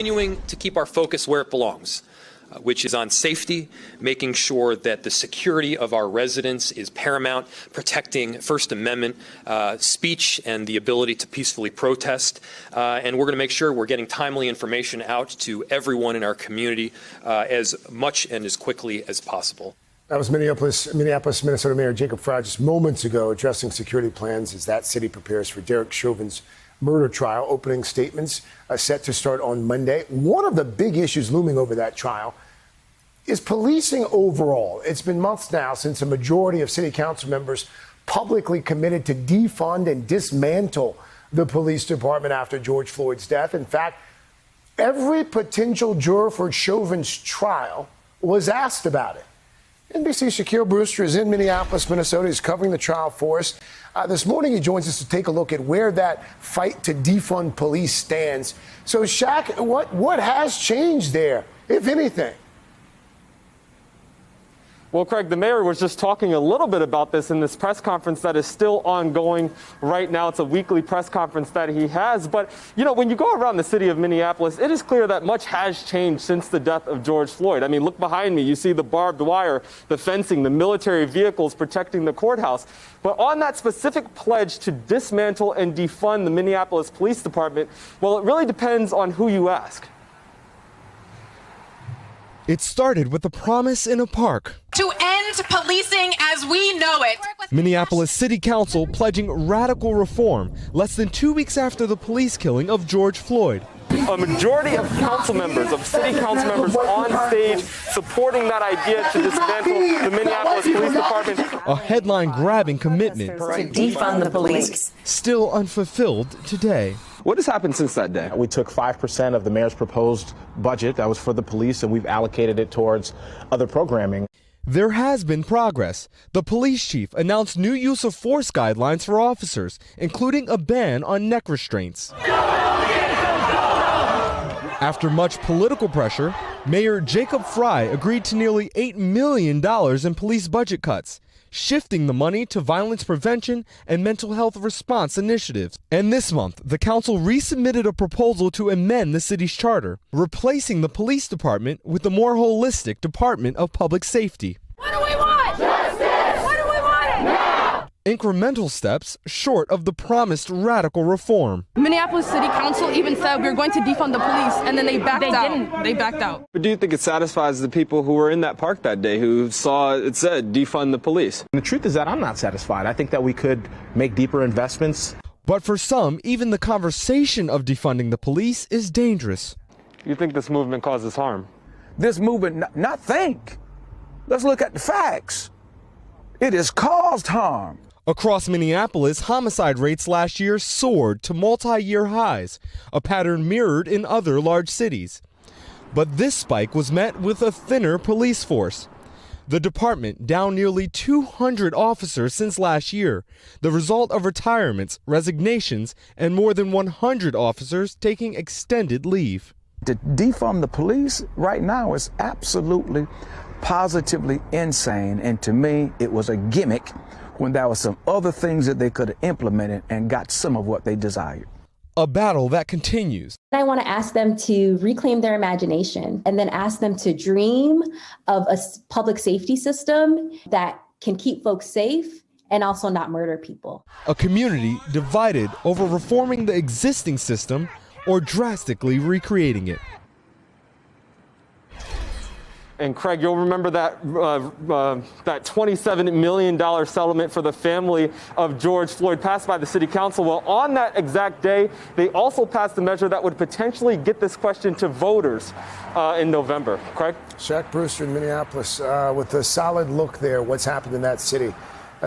Continuing to keep our focus where it belongs, which is on safety, making sure that the security of our residents is paramount, protecting First Amendment speech and the ability to peacefully protest. And we're going to make sure we're getting timely information out to everyone in our community as much and as quickly as possible. That was Minneapolis, Minnesota Mayor Jacob Frey just moments ago addressing security plans as that city prepares for Derek Chauvin's murder trial. Opening statements set to start on Monday. One of the big issues looming over that trial is policing overall. It's been months now since a majority of city council members publicly committed to defund and dismantle the police department after George Floyd's death. In fact, every potential juror for Chauvin's trial was asked about it. NBC's Shaquille Brewster is in Minneapolis, Minnesota. He's covering the trial for us. This morning, he joins us to take a look at where that fight to defund police stands. So, Shaq, what has changed there, if anything? Well, Craig, the mayor was just talking a little bit about this in this press conference that is still ongoing right now. It's a weekly press conference that he has. But, you know, when you go around the city of Minneapolis, it is clear that much has changed since the death of George Floyd. I mean, look behind me. You see the barbed wire, the fencing, the military vehicles protecting the courthouse. But on that specific pledge to dismantle and defund the Minneapolis Police Department, well, it really depends on who you ask. It started with a promise in a park. To end policing as we know it. Minneapolis City Council pledging radical reform less than 2 weeks after the police killing of George Floyd. A majority of council members, of city council members on stage supporting that idea to dismantle the Minneapolis Police Department. A headline-grabbing commitment. To defund the police. Still unfulfilled today. What has happened since that day? We took 5% of the mayor's proposed budget that was for the police, and we've allocated it towards other programming. There has been progress. The police chief announced new use of force guidelines for officers, including a ban on neck restraints. After much political pressure, Mayor Jacob Frey agreed to nearly $8 million in police budget cuts, shifting the money to violence prevention and mental health response initiatives. And this month, the council resubmitted a proposal to amend the city's charter, replacing the police department with a more holistic Department of Public Safety. What do we want? Justice! What do we want? Now! Incremental steps short of the promised radical reform. Minneapolis City Council even said we were going to defund the police, and then they backed out. They backed out. But do you think it satisfies the people who were in that park that day who saw it said defund the police? And the truth is that I'm not satisfied. I think that we could make deeper investments. But for some, even the conversation of defunding the police is dangerous. You think this movement causes harm? This movement, not think. Let's look at the facts. It has caused harm. Across Minneapolis, homicide rates last year soared to multi-year highs, a pattern mirrored in other large cities. But this spike was met with a thinner police force. The department down nearly 200 officers since last year, the result of retirements, resignations, and more than 100 officers taking extended leave. To defund the police right now is absolutely, positively insane. And to me, it was a gimmick when there were some other things that they could have implemented and got some of what they desired. A battle that continues. I want to ask them to reclaim their imagination and then ask them to dream of a public safety system that can keep folks safe and also not murder people. A community divided over reforming the existing system or drastically recreating it. And Craig, you'll remember that that $27 million settlement for the family of George Floyd passed by the city council. Well, on that exact day, they also passed a measure that would potentially get this question to voters in November. Craig? Shaq Brewster in Minneapolis with a solid look there. What's happened in that city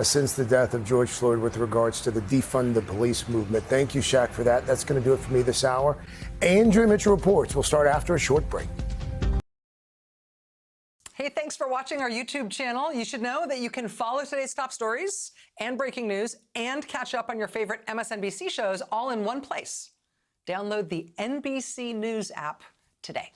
since the death of George Floyd with regards to the defund the police movement. Thank you, Shaq, for that. That's going to do it for me this hour. Andrea Mitchell reports. We'll start after a short break. Hey, thanks for watching our YouTube channel. You should know that you can follow today's top stories and breaking news and catch up on your favorite MSNBC shows all in one place. Download the NBC News app today.